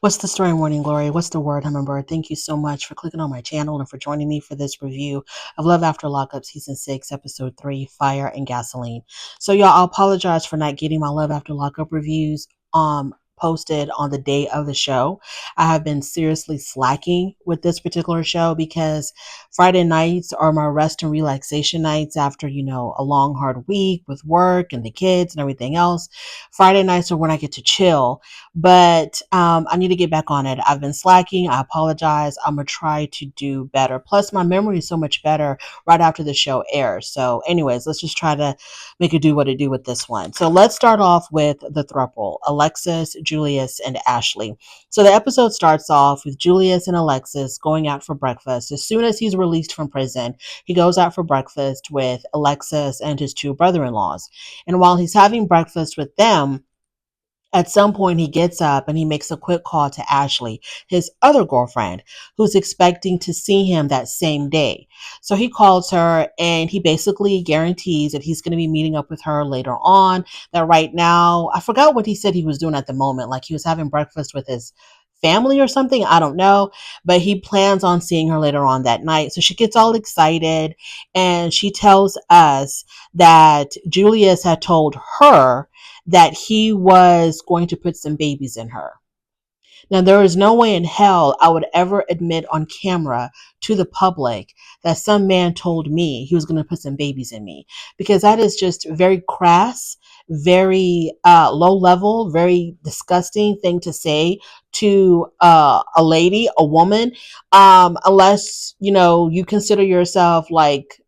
What's the story, Morning Glory? What's the word, Hummingbird? Thank you so much for clicking on my channel and for joining me for this review of Love After Lockup Season 6, Episode 3, Fire and Gasoline. So, y'all, I apologize for not getting my Love After Lockup reviews posted on the day of the show. I have been seriously slacking with this particular show because Friday nights are my rest and relaxation nights after, a long, hard week with work and the kids and everything else. Friday nights are when I get to chill, but I need to get back on it. I've been slacking. I apologize. I'm going to try to do better. Plus, my memory is so much better right after the show airs. So, anyways, let's just try to make it do what it do with this one. So, let's start off with the throuple: Alexis, Julius, and Ashley. So, the episode starts off with Julius and Alexis going out for breakfast. As soon as he's released from prison, he goes out for breakfast with Alexis and his two brother-in-laws. And while he's having breakfast with them, at some point, he gets up and he makes a quick call to Ashley, his other girlfriend, who's expecting to see him that same day. So he calls her and he basically guarantees that he's going to be meeting up with her later on. That right now, I forgot what he said he was doing at the moment, like he was having breakfast with his family or something. I don't know, but he plans on seeing her later on that night. So she gets all excited and she tells us that Julius had told her that he was going to put some babies in her. Now, there is no way in hell I would ever admit on camera to the public that some man told me he was going to put some babies in me, because that is just very crass, very low level, very disgusting thing to say to a lady, a woman, unless, you consider yourself like,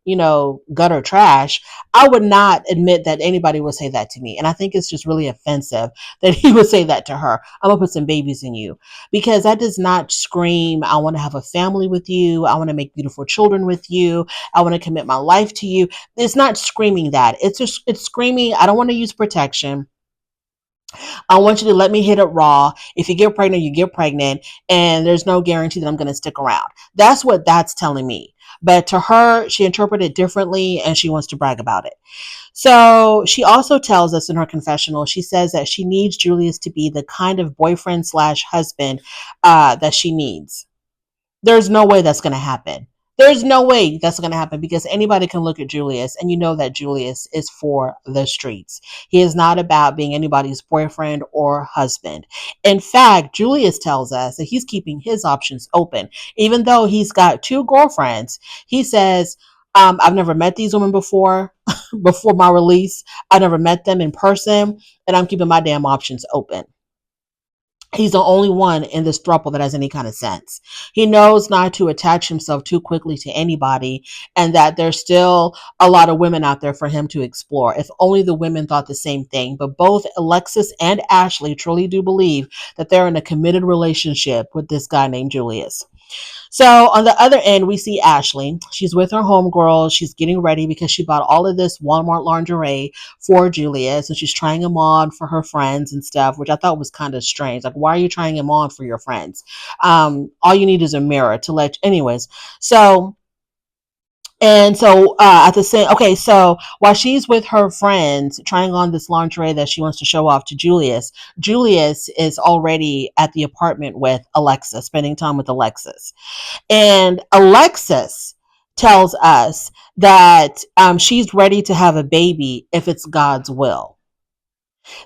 gutter trash. I would not admit that anybody would say that to me. And I think it's just really offensive that he would say that to her. I'm going to put some babies in you, because that does not scream, I want to have a family with you. I want to make beautiful children with you. I want to commit my life to you. It's not screaming that. It's screaming, I don't want to use protection. I want you to let me hit it raw. If you get pregnant, you get pregnant, and there's no guarantee that I'm going to stick around. That's what that's telling me. But to her, she interpreted it differently and she wants to brag about it. So she also tells us in her confessional, she says that she needs Julius to be the kind of boyfriend slash husband that she needs. There's no way that's going to happen. There's no way that's going to happen, because anybody can look at Julius and you know that Julius is for the streets. He is not about being anybody's boyfriend or husband. In fact, Julius tells us that he's keeping his options open. Even though he's got two girlfriends, he says, I've never met these women before, before my release. I never met them in person, and I'm keeping my damn options open. He's the only one in this throuple that has any kind of sense. He knows not to attach himself too quickly to anybody, and that there's still a lot of women out there for him to explore. If only the women thought the same thing. But both Alexis and Ashley truly do believe that they're in a committed relationship with this guy named Julius. So on the other end, we see Ashley. She's with her homegirl. She's getting ready because she bought all of this Walmart lingerie for Julius, and she's trying them on for her friends and stuff, which I thought was kind of strange. Like, why are you trying them on for your friends? All you need is a mirror to let. Anyways, so. And so at the same, okay, so while she's with her friends trying on this lingerie that she wants to show off to Julius, Julius is already at the apartment with Alexis, spending time with Alexis. And Alexis tells us that she's ready to have a baby if it's God's will.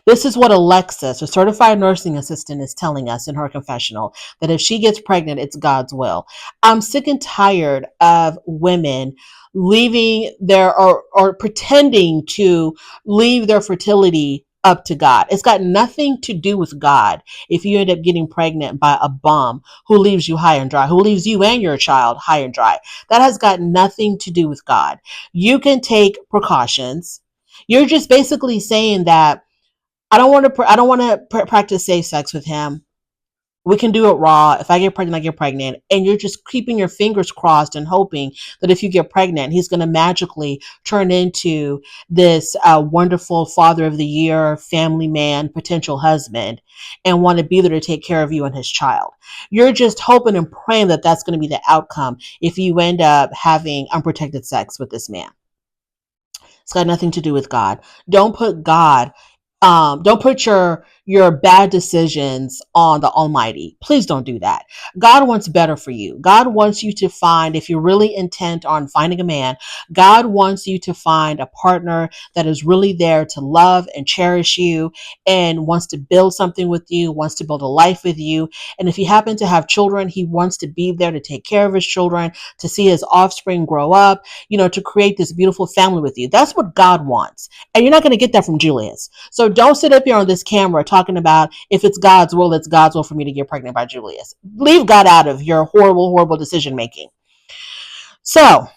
This is what Alexis, a certified nursing assistant, is telling us in her confessional, that if she gets pregnant, it's God's will. I'm sick and tired of women leaving their or pretending to leave their fertility up to God. It's got nothing to do with God if you end up getting pregnant by a bum who leaves you high and dry, who leaves you and your child high and dry. That has got nothing to do with God. You can take precautions. You're just basically saying that I don't want to practice safe sex with him. We can do it raw. If I get pregnant, I get pregnant. And you're just keeping your fingers crossed and hoping that if you get pregnant, he's going to magically turn into this wonderful father of the year, family man, potential husband, and want to be there to take care of you and his child. You're just hoping and praying that that's going to be the outcome if you end up having unprotected sex with this man. It's got nothing to do with God. Don't put God don't put your bad decisions on the Almighty. Please don't do that. God wants better for you. God wants you to find, if you're really intent on finding a man, God wants you to find a partner that is really there to love and cherish you and wants to build something with you, wants to build a life with you. And if you happen to have children, he wants to be there to take care of his children, to see his offspring grow up, to create this beautiful family with you. That's what God wants. And you're not going to get that from Julius. So don't sit up here on this camera talking about if it's God's will, it's God's will for me to get pregnant by Julius. Leave God out of your horrible, horrible decision making. So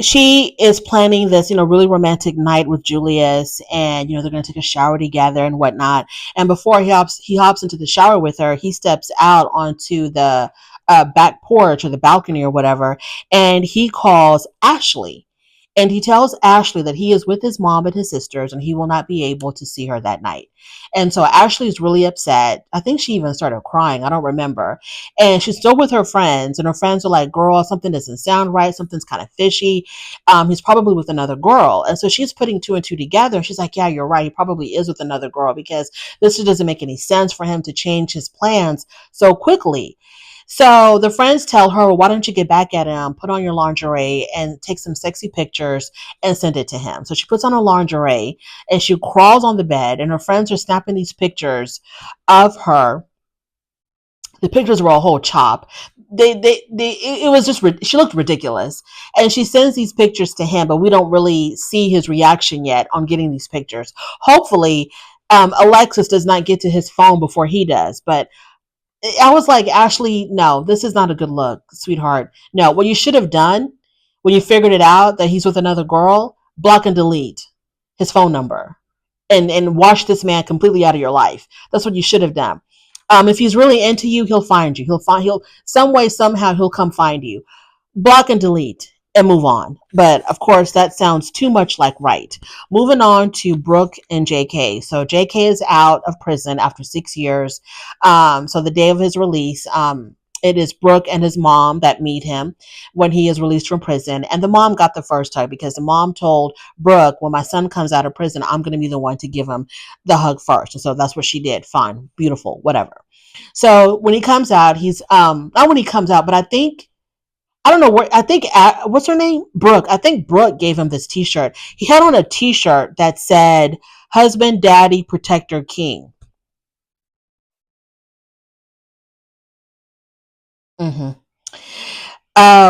she is planning this, really romantic night with Julius, and they're going to take a shower together and whatnot. And before he hops into the shower with her, he steps out onto the back porch or the balcony or whatever, and he calls Ashley. And he tells Ashley that he is with his mom and his sisters and he will not be able to see her that night. And so Ashley is really upset. I think she even started crying. I don't remember. And she's still with her friends, and her friends are like, girl, something doesn't sound right. Something's kind of fishy. He's probably with another girl. And so she's putting two and two together. And she's like, yeah, you're right. He probably is with another girl, because this just doesn't make any sense for him to change his plans so quickly. So the friends tell her, well, why don't you get back at him, put on your lingerie and take some sexy pictures and send it to him. So she puts on her lingerie and she crawls on the bed, and her friends are snapping these pictures of her. The pictures were a whole chop. It was just, she looked ridiculous. And she sends these pictures to him, but we don't really see his reaction yet on getting these pictures. Hopefully, Alexis does not get to his phone before he does. But I was like, Ashley, no, this is not a good look, sweetheart. No, what you should have done when you figured it out that he's with another girl, block and delete his phone number and wash this man completely out of your life. That's what you should have done. If he's really into you, he'll find you. He'll some way, somehow he'll come find you. Block and delete and move on. But of course, that sounds too much like right. Moving on to Brooke and JK. So JK is out of prison after 6 years. So the day of his release, it is Brooke and his mom that meet him when he is released from prison. And the mom got the first hug because the mom told Brooke, when my son comes out of prison, I'm going to be the one to give him the hug first. And so that's what she did. Fine, beautiful, whatever. So when he comes out, he's not when he comes out, but I don't know where, I think, what's her name? Brooke. I think Brooke gave him this t-shirt. He had on a t-shirt that said, husband, daddy, protector, king. Mm-hmm.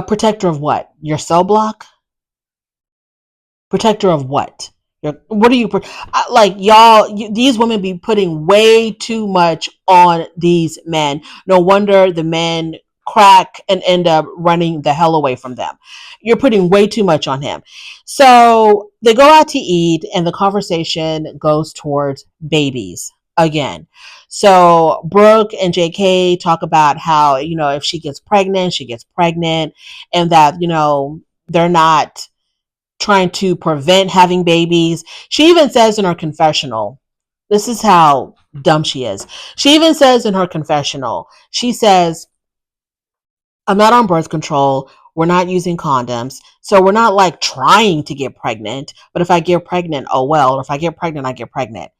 Protector of what? Your cell block? Protector of what? What are you like, y'all? These women be putting way too much on these men. No wonder the men crack and end up running the hell away from them. You're putting way too much on him. So they go out to eat, and the conversation goes towards babies again. So Brooke and JK talk about how, if she gets pregnant, she gets pregnant, and that, they're not trying to prevent having babies. She even says in her confessional, this is how dumb she is. She even says in her confessional, she says, I'm not on birth control. We're not using condoms. So we're not like trying to get pregnant. But if I get pregnant, oh well. Or if I get pregnant, I get pregnant.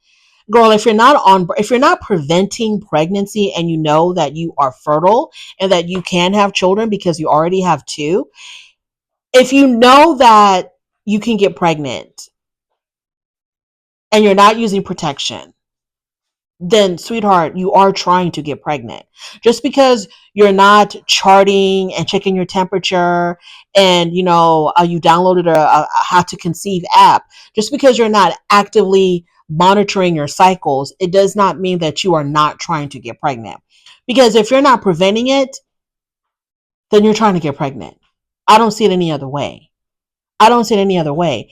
Girl, if you're not preventing pregnancy and you know that you are fertile and that you can have children because you already have two, if you know that you can get pregnant and you're not using protection, then sweetheart, you are trying to get pregnant. Just because you're not charting and checking your temperature and you downloaded a how to conceive app, just because you're not actively monitoring your cycles, it does not mean that you are not trying to get pregnant. Because if you're not preventing it, then you're trying to get pregnant. I don't see it any other way. I don't see it any other way.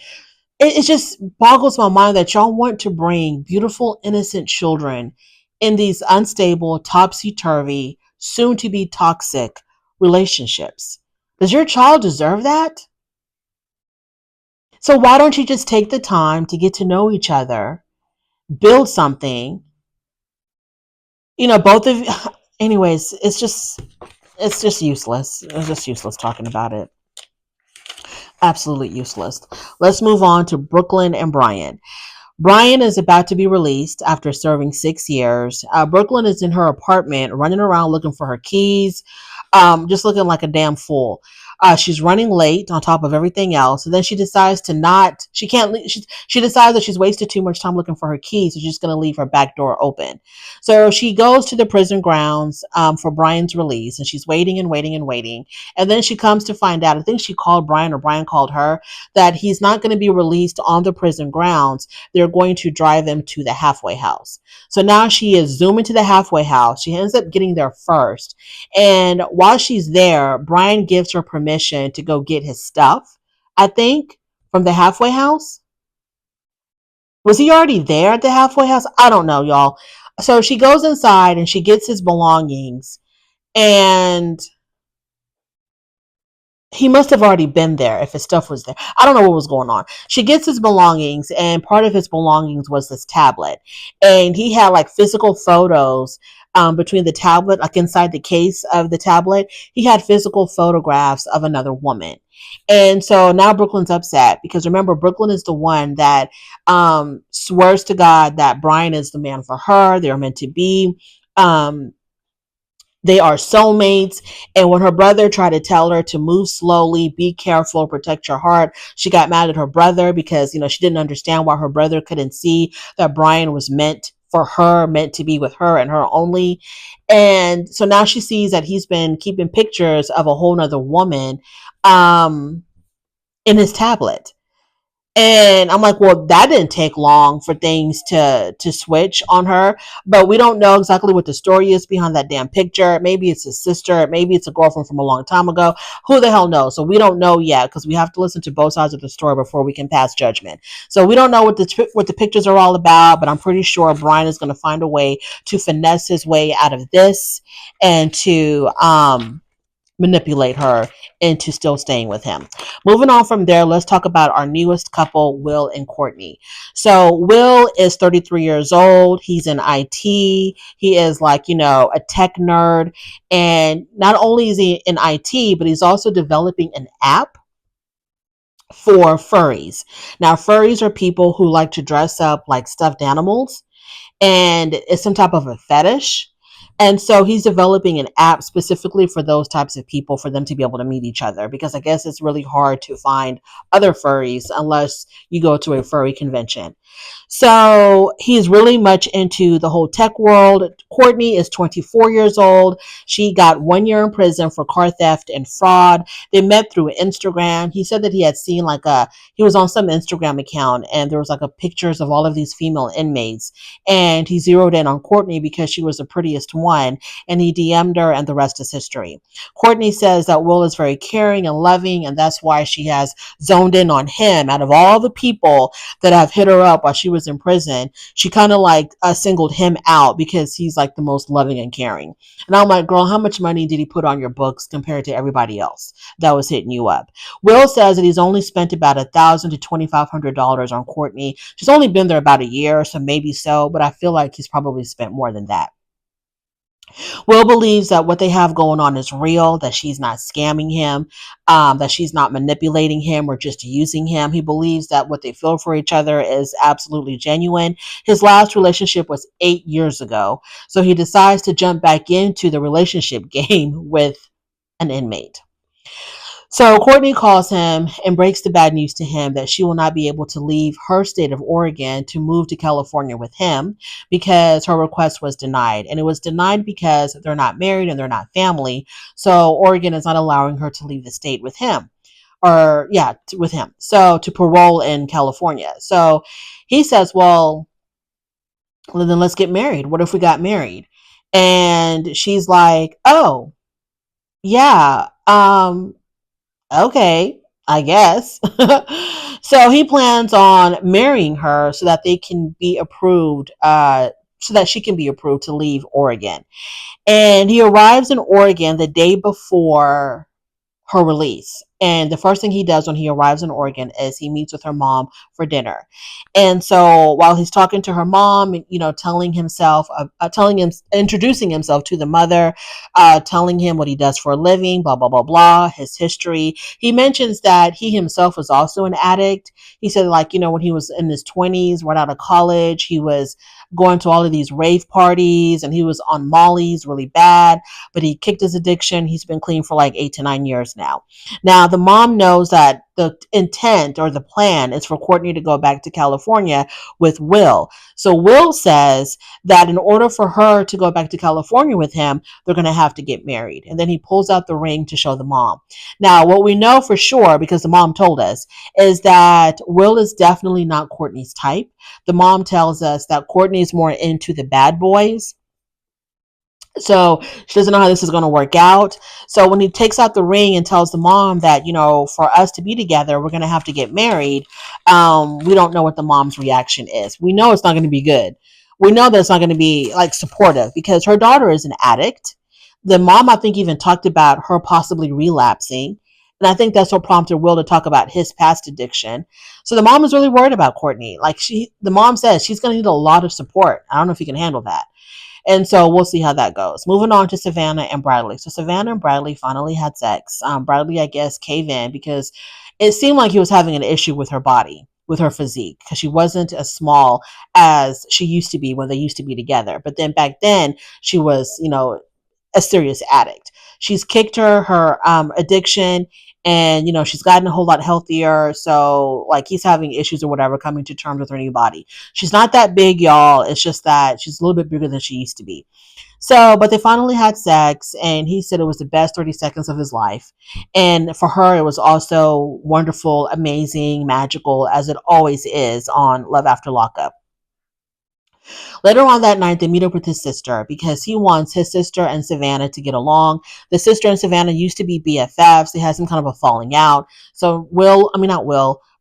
It just boggles my mind that y'all want to bring beautiful, innocent children in these unstable, topsy-turvy, soon-to-be toxic relationships. Does your child deserve that? So why don't you just take the time to get to know each other, build something, both of you. Anyways, it's just useless. It's just useless talking about it. Absolutely useless. Let's move on to Brooklyn and Brian. Brian is about to be released after serving 6 years. Brooklyn is in her apartment running around looking for her keys, just looking like a damn fool. She's running late on top of everything else. And then she decides to not, she can't leave. She decides that she's wasted too much time looking for her keys. So she's just going to leave her back door open. So she goes to the prison grounds for Brian's release, and she's waiting and waiting and waiting. And then she comes to find out, I think she called Brian or Brian called her, that he's not going to be released on the prison grounds. They're going to drive him to the halfway house. So now she is zooming to the halfway house. She ends up getting there first. And while she's there, Brian gives her permission to go get his stuff, I think, from the halfway house. Was he already there at the halfway house? I don't know, y'all. So she goes inside and she gets his belongings. And he must have already been there if his stuff was there. I don't know what was going on. She gets his belongings, and part of his belongings was this tablet. And he had like physical photos between the tablet, like inside the case of the tablet. He had physical photographs of another woman. And so now Brooklyn's upset because remember, Brooklyn is the one that swears to God that Brian is the man for her. They're meant to be. They are soulmates. And when her brother tried to tell her to move slowly, be careful, protect your heart, she got mad at her brother because, she didn't understand why her brother couldn't see that Brian was meant for her, meant to be with her and her only. And so now she sees that he's been keeping pictures of a whole nother woman in his tablet. And I'm like, well, that didn't take long for things to switch on her. But we don't know exactly what the story is behind that damn picture. Maybe it's his sister. Maybe it's a girlfriend from a long time ago. Who the hell knows? So we don't know yet because we have to listen to both sides of the story before we can pass judgment. So we don't know what the pictures are all about. But I'm pretty sure Brian is going to find a way to finesse his way out of this and to manipulate her into still staying with him. Moving on from there, let's talk about our newest couple, Will and Courtney. So Will is 33 years old. He's in IT. He is like, a tech nerd. And not only is he in IT, but he's also developing an app for furries. Now, furries are people who like to dress up like stuffed animals, and it's some type of a fetish. And so he's developing an app specifically for those types of people for them to be able to meet each other because I guess it's really hard to find other furries unless you go to a furry convention. So he's really much into the whole tech world. Courtney is 24 years old. She got 1 year in prison for car theft and fraud. They met through Instagram. He said that he had seen he was on some Instagram account and there was like a pictures of all of these female inmates. And he zeroed in on Courtney because she was the prettiest one and he DM'd her and the rest is history. Courtney says that Will is very caring and loving and that's why she has zoned in on him. Out of all the people that have hit her up while she was in prison, she kind of singled him out because he's like the most loving and caring. And I'm like, girl, how much money did he put on your books compared to everybody else that was hitting you up? Will says that he's only spent about $1,000 to $2,500 on Courtney. She's only been there about a year, so maybe so, but I feel like he's probably spent more than that. Will believes that what they have going on is real, that she's not scamming him, that she's not manipulating him or just using him. He believes that what they feel for each other is absolutely genuine. His last relationship was 8 years ago, so he decides to jump back into the relationship game with an inmate. So Courtney calls him and breaks the bad news to him that she will not be able to leave her state of Oregon to move to California with him because her request was denied. And it was denied because they're not married and they're not family. So Oregon is not allowing her to leave the state with him. With him. So to parole in California. So he says, well, then let's get married. What if we got married? And she's like, oh, yeah, okay, I guess. So he plans on marrying her so that they can be approved, so that she can be approved to leave Oregon. And he arrives in Oregon the day before her release. And the first thing he does when he arrives in Oregon is he meets with her mom for dinner. And so while he's talking to her mom, telling him, introducing himself to the mother, telling him what he does for a living, blah, blah, blah, blah, his history. He mentions that he himself was also an addict. He said, like, when he was in his 20s, right out of college, he was going to all of these rave parties and he was on Molly's really bad, but he kicked his addiction. He's been clean for like 8 to 9 years now. Now, the mom knows that the intent or the plan is for Courtney to go back to California with Will. So Will says that in order for her to go back to California with him, they're going to have to get married. And then he pulls out the ring to show the mom. Now, what we know for sure, because the mom told us, is that Will is definitely not Courtney's type. The mom tells us that Courtney is more into the bad boys. So she doesn't know how this is going to work out. So when he takes out the ring and tells the mom that, for us to be together, we're going to have to get married, we don't know what the mom's reaction is. We know it's not going to be good. We know that it's not going to be like supportive because her daughter is an addict. The mom, I think, even talked about her possibly relapsing. And I think that's what prompted Will to talk about his past addiction. So the mom is really worried about Courtney. The mom says she's going to need a lot of support. I don't know if he can handle that. And so we'll see how that goes. Moving on to Savannah and Bradley. So Savannah and Bradley finally had sex. Bradley, I guess, caved in because it seemed like he was having an issue with her body, with her physique, because she wasn't as small as she used to be when they used to be together. But then back then, she was, a serious addict. She's kicked her addiction, and she's gotten a whole lot healthier. So like he's having issues or whatever coming to terms with her new body. She's not that big, y'all. It's just that she's a little bit bigger than she used to be. So, but they finally had sex, and he said it was the best 30 seconds of his life. And for her, it was also wonderful, amazing, magical, as it always is on Love After Lockup. Later on that night, they meet up with his sister because he wants his sister and Savannah to get along. The sister and Savannah used to be BFFs. They had some kind of a falling out. So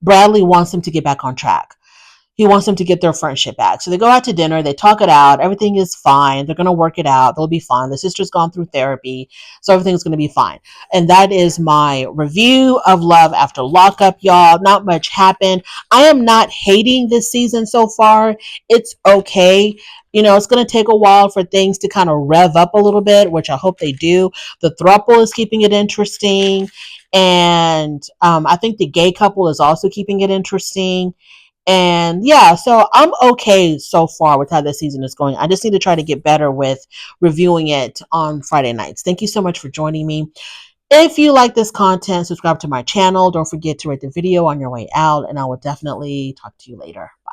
Bradley wants them to get back on track. He wants them to get their friendship back. So they go out to dinner, they talk it out, everything is fine. They're going to work it out. They'll be fine. The sister's gone through therapy, so everything's going to be fine. And that is my review of Love After Lockup, y'all. Not much happened. I am not hating this season so far. It's okay. It's going to take a while for things to kind of rev up a little bit, which I hope they do. The throuple is keeping it interesting. And I think the gay couple is also keeping it interesting. And yeah, so I'm okay so far with how this season is going. I just need to try to get better with reviewing it on Friday nights. Thank you so much for joining me. If you like this content, subscribe to my channel. Don't forget to rate the video on your way out, and I will definitely talk to you later. Bye.